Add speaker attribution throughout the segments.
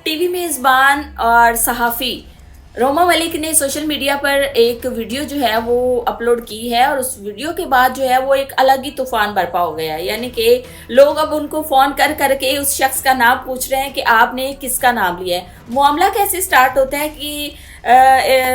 Speaker 1: TV मेज़बान और सहाफ़ी रोमा मलिक ने सोशल मीडिया पर एक वीडियो जो है वो अपलोड की है और उस वीडियो के बाद जो है वो एक अलग ही तूफान बरपा हो गया है। यानी कि लोग अब उनको फ़ोन कर करके उस शख्स का नाम पूछ रहे हैं कि आपने किसका नाम लिया है। मामला कैसे स्टार्ट होता है कि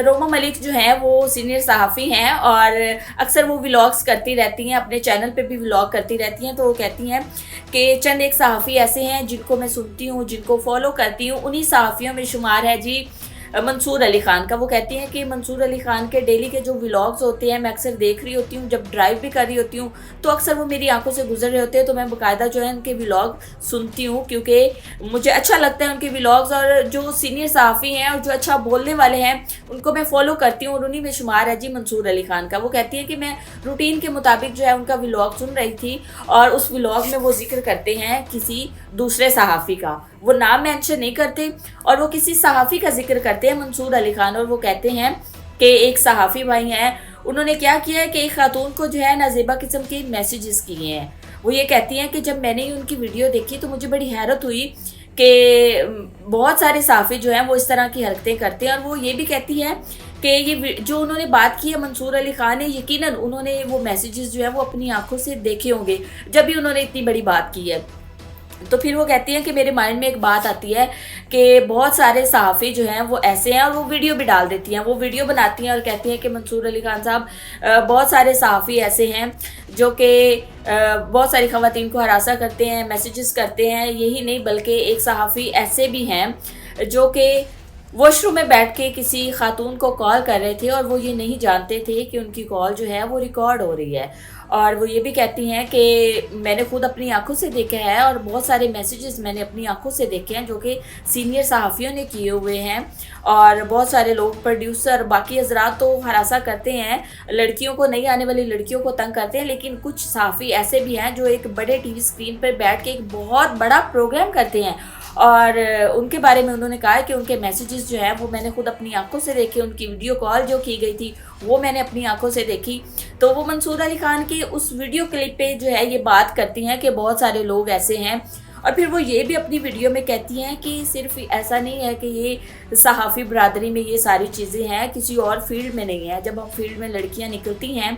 Speaker 1: रोमा मलिक जो है वो सीनियर सहाफ़ी हैं और अक्सर वो व्लॉग्स करती रहती हैं, अपने चैनल पे भी व्लॉग करती रहती हैं। तो वो कहती हैं कि चंद एक सहाफ़ी ऐसे हैं जिनको मैं सुनती हूँ, जिनको फॉलो करती हूँ, उन्हीं सहाफ़ियों में शुमार है जी मंसूर अली ख़ान का। वो कहती हैं कि मंसूर अली ख़ान के डेली के जो व्लॉग्स होते हैं मैं अक्सर देख रही होती हूँ, जब ड्राइव भी कर रही होती हूँ तो अक्सर वो मेरी आंखों से गुजर रहे होते हैं, तो मैं बाकायदा जो है उनके व्लॉग सुनती हूँ क्योंकि मुझे अच्छा लगता है उनके व्लॉग्स। और जो सीनियर सहाफ़ी हैं और जो अच्छा बोलने वाले हैं उनको मैं फॉलो करती हूँ और उन्हीं में शुमार है जी मंसूर अली ख़ान का। वो कहती हैं कि मैं रूटीन के मुताबिक जो है उनका व्लॉग सुन रही थी और उस व्लॉग में वो जिक्र करते हैं किसी दूसरे सहाफ़ी का, वो नाम मेंशन नहीं करते और वो किसी सहाफ़ी का जिक्र करते हैं मंसूर अली ख़ान। और वो कहते हैं कि एक सहाफ़ी भाई हैं, उन्होंने क्या किया है कि एक खातून को जो है नाज़ेबा किस्म के मैसेजेस किए हैं। वो ये कहती हैं कि जब मैंने उनकी वीडियो देखी तो मुझे बड़ी हैरत हुई कि बहुत सारे सहाफ़ी जो हैं वो इस तरह की हरकतें करते हैं। और वो ये भी कहती है कि ये जो उन्होंने बात की है मंसूर अली ख़ान ने, यकीनन उन्होंने वो मैसेजेस जो है वो अपनी आंखों से देखे होंगे जब भी उन्होंने इतनी बड़ी बात की है। तो फिर वो कहती हैं कि मेरे माइंड में एक बात आती है कि बहुत सारे सहाफ़ी जो हैं वो ऐसे हैं और वो वीडियो भी डाल देती हैं, वो वीडियो बनाती हैं और कहती हैं कि मंसूर अली ख़ान साहब बहुत सारे सहाफ़ी ऐसे हैं जो कि बहुत सारी ख़वातीन को हरासा करते हैं, मैसेजेस करते हैं। यही नहीं बल्कि एक सहाफ़ी ऐसे भी हैं जो कि वॉशरूम में बैठ के किसी खातून को कॉल कर रहे थे और वो ये नहीं जानते थे कि उनकी कॉल जो है वो रिकॉर्ड हो रही है। और वो ये भी कहती हैं कि मैंने खुद अपनी आंखों से देखा है और बहुत सारे मैसेजेस मैंने अपनी आंखों से देखे हैं जो कि सीनियर सहाफ़ियों ने किए हुए हैं। और बहुत सारे लोग, प्रोड्यूसर, बाकी हजरात तो हरासा करते हैं, लड़कियों को, नहीं आने वाली लड़कियों को तंग करते हैं, लेकिन कुछ सहाफ़ी ऐसे भी हैं जो एक बड़े टीवी स्क्रीन पर बैठ के एक बहुत बड़ा प्रोग्राम करते हैं। और उनके बारे में उन्होंने कहा है कि उनके मैसेजेस जो हैं वो मैंने खुद अपनी आंखों से देखे, उनकी वीडियो कॉल जो की गई थी वो मैंने अपनी आंखों से देखी। तो वो मंसूर अली ख़ान की उस वीडियो क्लिप पे जो है ये बात करती हैं कि बहुत सारे लोग ऐसे हैं। और फिर वो ये भी अपनी वीडियो में कहती हैं कि सिर्फ ऐसा नहीं है कि ये सहाफ़ी बरादरी में ये सारी चीज़ें हैं, किसी और फील्ड में नहीं है। जब हम फील्ड में लड़कियां निकलती हैं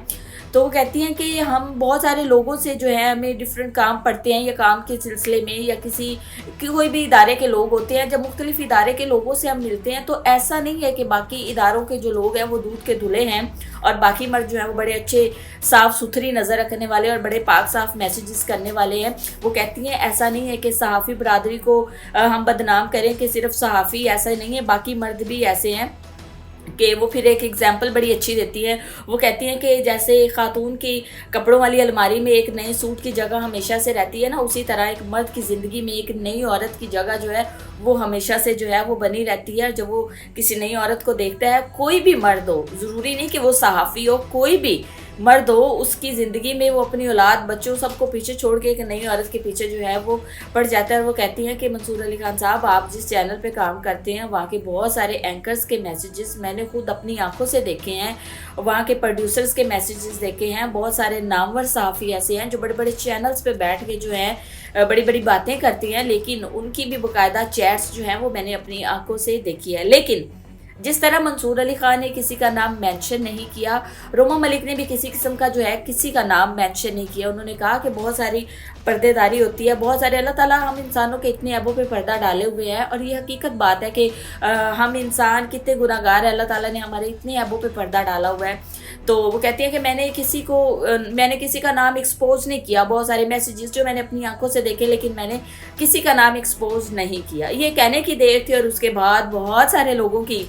Speaker 1: तो वो कहती हैं कि हम बहुत सारे लोगों से जो है हमें डिफरेंट काम पढ़ते हैं या काम के सिलसिले में या कोई भी इदारे के लोग होते हैं, जब मुख्तलिफ इदारे के लोगों से हम मिलते हैं तो ऐसा नहीं है कि बाकी इदारों के जो लोग हैं वो दूध के धुले हैं और बाकी मर्द जो है वो बड़े अच्छे साफ़ सुथरी नज़र रखने वाले और बड़े पाक साफ मैसेजेस करने वाले हैं। वो कहती हैं ऐसा नहीं है कि सहाफ़ी बरादरी को हम बदनाम करें कि सिर्फ सहाफ़ी ऐसा नहीं है, बाकी मर्द भी ऐसे हैं। कि वो फिर एक एग्जांपल बड़ी अच्छी देती है। वो कहती हैं कि जैसे खातून की कपड़ों वाली अलमारी में एक नए सूट की जगह हमेशा से रहती है ना, उसी तरह एक मर्द की ज़िंदगी में एक नई औरत की जगह जो है वो हमेशा से जो है वो बनी रहती है। जब वो किसी नई औरत को देखता है, कोई भी मर्द हो, ज़रूरी नहीं कि वो सहाफ़ी हो, कोई भी मर्द हो, उसकी ज़िंदगी में वो अपनी औलाद, बच्चों, सबको पीछे छोड़ के एक नई औरत के पीछे जो है वो पड़ जाता है। और वो कहती हैं कि मंसूर अली ख़ान साहब, आप जिस चैनल पे काम करते हैं वहाँ के बहुत सारे एंकर्स के मैसेजेस मैंने खुद अपनी आंखों से देखे हैं, वहाँ के प्रोड्यूसर्स के मैसेजेस देखे हैं। बहुत सारे नामवर सहाफ़ी ऐसे हैं जो बड़े बड़े चैनल्स पे बैठ के जो है बड़ी बड़ी बातें करती हैं, लेकिन उनकी भी बाकायदा चैट्स जो हैं वो मैंने अपनी आंखों से देखी है। लेकिन जिस तरह मंसूर अली ख़ान ने किसी का नाम मेंशन नहीं किया, रोमा मलिक ने भी किसी किस्म का जो है किसी का नाम मेंशन नहीं किया। उन्होंने कहा कि बहुत सारी पर्देदारी होती है, बहुत सारे, अल्लाह ताला हम इंसानों के इतने ऐबों पे पर्दा डाले हुए हैं और ये हकीकत बात है कि हम इंसान कितने गुनाहगार हैं, अल्लाह ताला ने हमारे इतने ऐबों पे पर्दा डाला हुआ है। तो वो कहती है कि मैंने किसी का नाम एक्सपोज नहीं किया, बहुत सारे मैसेजेस जो मैंने अपनी आंखों से देखे, लेकिन मैंने किसी का नाम एक्सपोज नहीं किया। ये कहने की देर थी और उसके बाद बहुत सारे लोगों की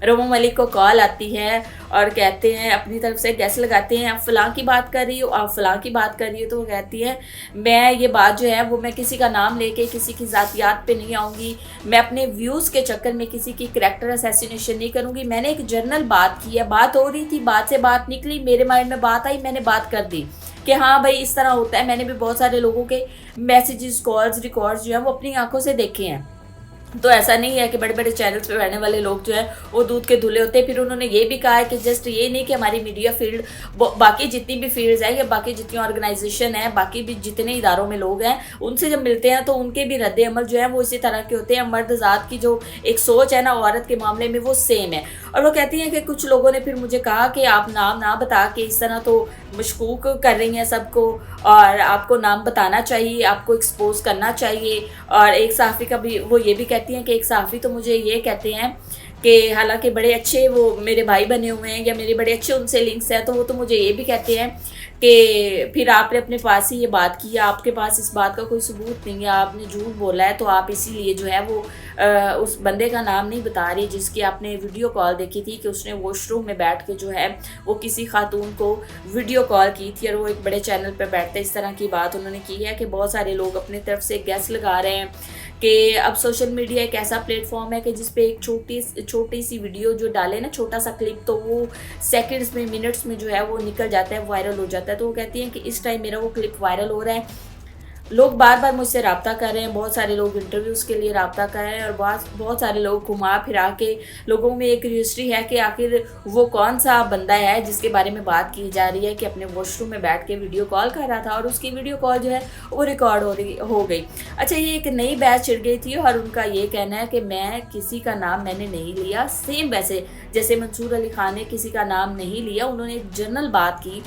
Speaker 1: रोमा मलिक को कॉल आती है और कहते हैं, अपनी तरफ से गैस लगाते हैं, आप फ़लाँ की बात कर रही हो, आप फ़लाँ की बात कर रही हो। तो वो कहती है मैं ये बात जो है वो मैं किसी का नाम लेके किसी की ज़ातियात पे नहीं आऊँगी, मैं अपने व्यूज़ के चक्कर में किसी की करैक्टर असैसिनेशन नहीं करूँगी। मैंने एक जनरल बात की है, बात हो रही थी, बात से बात निकली, मेरे माइंड में बात आई, मैंने बात कर दी कि हाँ भाई इस तरह होता है। मैंने भी बहुत सारे लोगों के मैसेजेस, कॉल्स, रिकॉर्ड्स जो है वो अपनी आंखों से देखे हैं। तो ऐसा नहीं है कि बड़े बड़े चैनल्स पे रहने वाले लोग जो है वो दूध के धुले होते हैं। फिर उन्होंने ये भी कहा है कि जस्ट ये नहीं कि हमारी मीडिया फील्ड, बाकी जितनी भी फील्ड्स हैं या बाकी जितनी ऑर्गेनाइजेशन है, बाकी भी जितने इदारों में लोग हैं, उनसे जब मिलते हैं तो उनके भी रद्द अमल जो है वो इसी तरह के होते हैं। मर्द ज़ात की जो एक सोच है ना औरत के मामले में वो सेम है। और वो कहती हैं कि कुछ लोगों ने फिर मुझे कहा कि आप नाम ना बता के इस तरह तो मशकूक कर रही हैं सबको, और आपको नाम बताना चाहिए, आपको एक्सपोज करना चाहिए। और एक सहाफ़ी का भी वो ये भी कहती हैं कि एक सहाफ़ी तो मुझे ये कहते हैं कि हालांकि बड़े अच्छे वो मेरे भाई बने हुए हैं या मेरे बड़े अच्छे उनसे लिंक्स हैं, तो वो तो मुझे ये भी कहते हैं कि फिर आपने अपने पास ही ये बात की है, आपके पास इस बात का कोई सबूत नहीं है, आपने झूठ बोला है, तो आप इसीलिए जो है वो उस बंदे का नाम नहीं बता रही जिसकी आपने वीडियो कॉल देखी थी कि उसने वॉशरूम में बैठ के जो है वो किसी खातून को वीडियो कॉल की थी और वो एक बड़े चैनल पर बैठते। इस तरह की बात उन्होंने की है कि बहुत सारे लोग अपनी तरफ से गैस लगा रहे हैं कि अब सोशल मीडिया एक ऐसा प्लेटफॉर्म है कि जिस पे एक छोटी सी वीडियो जो डाले ना, छोटा सा क्लिप, तो वो सेकंड्स में, मिनट्स में जो है वो निकल जाता है, वायरल हो जाता है। तो वो कहती हैं कि इस टाइम मेरा वो क्लिप वायरल हो रहा है, लोग बार बार मुझसे रब्ता कर रहे हैं, बहुत सारे लोग इंटरव्यूज़ के लिए रब्ता कर रहे हैं, और बहुत सारे लोग घुमा फिरा के लोगों में एक क्यूरियोसिटी है कि आखिर वो कौन सा बंदा है जिसके बारे में बात की जा रही है कि अपने वॉशरूम में बैठ के वीडियो कॉल कर रहा था और उसकी वीडियो कॉल जो है वो रिकॉर्ड हो गई। अच्छा, ये एक नई बैच छिड़ गई थी और उनका ये कहना है कि मैं किसी का नाम मैंने नहीं लिया, सेम वैसे जैसे मंसूर अली खान ने किसी का नाम नहीं लिया, उन्होंने एक जनरल बात की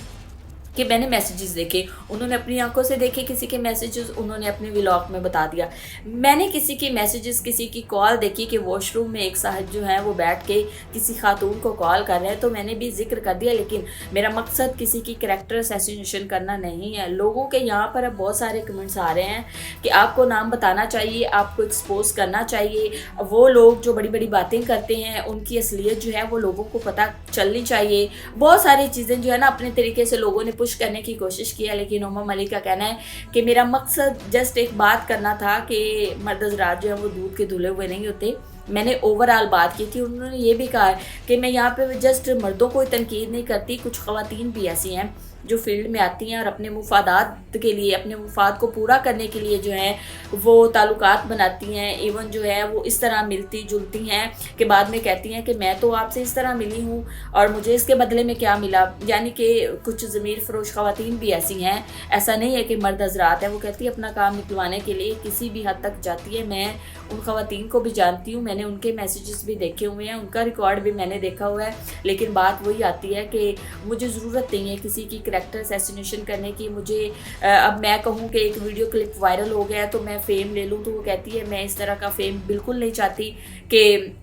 Speaker 1: कि मैंने मैसेजेस देखे, उन्होंने अपनी आंखों से देखे किसी के मैसेजेस, उन्होंने अपने व्लॉग में बता दिया। मैंने किसी की मैसेजेस, किसी की कॉल देखी कि वॉशरूम में एक साहब जो है वो बैठ के किसी खातून को कॉल कर रहे हैं, तो मैंने भी जिक्र कर दिया, लेकिन मेरा मकसद किसी की कैरेक्टर असैसिनेशन करना नहीं है। लोगों के यहाँ पर अब बहुत सारे कमेंट्स आ रहे हैं कि आपको नाम बताना चाहिए, आपको एक्सपोज करना चाहिए, वो लोग जो बड़ी बड़ी बातें करते हैं उनकी असलियत जो है वो लोगों को पता चलनी चाहिए। बहुत सारी चीज़ें जो है ना अपने तरीके से लोगों ने पुश करने की कोशिश किया, लेकिन उम्मा मलिक का कहना है कि मेरा मकसद जस्ट एक बात करना था कि मर्द हज़रात जो है वो दूध के धुले हुए नहीं होते। मैंने ओवरऑल बात की थी। उन्होंने ये भी कहा कि मैं यहाँ पे जस्ट मर्दों को तनकीद नहीं करती, कुछ ख़वातीन भी ऐसी हैं जो फील्ड में आती हैं और अपने मुफादात के लिए, अपने मुफाद को पूरा करने के लिए जो है वो ताल्लुकात बनाती हैं, इवन जो है वो इस तरह मिलती जुलती हैं कि बाद में कहती हैं कि मैं तो आपसे इस तरह मिली हूँ और मुझे इसके बदले में क्या मिला। यानी कि कुछ ज़मीर फरोश ख़वातीन भी ऐसी हैं, ऐसा नहीं है कि मर्द हज़रात हैं। वो कहती है अपना काम निकलवाने के लिए किसी भी हद तक जाती है। मैं उन ख़वातीन को भी जानती हूँ, मैंने उनके मैसेजेस भी देखे हुए हैं, उनका रिकॉर्ड भी मैंने देखा हुआ है, लेकिन बात वही आती है कि मुझे ज़रूरत नहीं है किसी की कैरेक्टर असैसिनेशन करने की। मुझे अब मैं कहूँ कि एक वीडियो क्लिप वायरल हो गया तो मैं फ़ेम ले लूँ, तो वो कहती है मैं इस तरह का फ़ेम बिल्कुल नहीं चाहती कि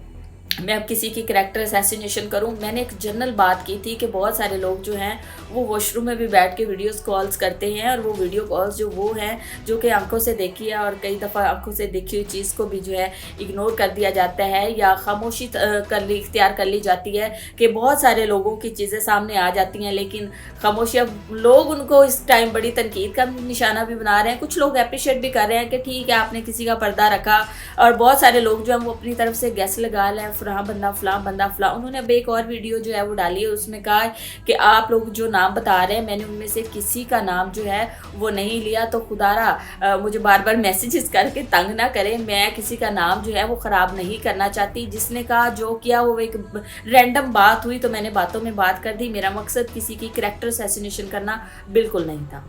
Speaker 1: मैं अब किसी की कैरेक्टर असैसिनेशन करूं। मैंने एक जनरल बात की थी कि बहुत सारे लोग जो हैं वो वॉशरूम में भी बैठ के वीडियोस कॉल्स करते हैं, और वो वीडियो कॉल्स जो वो हैं जो कि आंखों से देखी है, और कई दफ़ा आंखों से देखी हुई चीज़ को भी जो है इग्नोर कर दिया जाता है या खामोशी इख्तियार कर ली जाती है कि बहुत सारे लोगों की चीज़ें सामने आ जाती हैं, लेकिन खामोशी, अब लोग उनको इस टाइम बड़ी तनकीद का निशाना भी बना रहे हैं। कुछ लोग अप्रिशिएट भी कर रहे हैं कि ठीक है आपने किसी का पर्दा रखा, और बहुत सारे लोग जो हैं वो अपनी तरफ से गैस लगा रहे हैं, फ़लाँ बंदा फ़लाँ बंदा फ़लाँ। उन्होंने अब एक और वीडियो जो है वो डाली है, उसमें कहा है कि आप लोग जो नाम बता रहे हैं मैंने उनमें से किसी का नाम जो है वो नहीं लिया, तो खुदारा मुझे बार बार मैसेजेस करके तंग ना करें, मैं किसी का नाम जो है वो ख़राब नहीं करना चाहती। जिसने कहा जो किया वो एक रैंडम बात हुई तो मैंने बातों में बात कर दी, मेरा मकसद किसी की कैरेक्टर असैसिनेशन करना बिल्कुल नहीं था।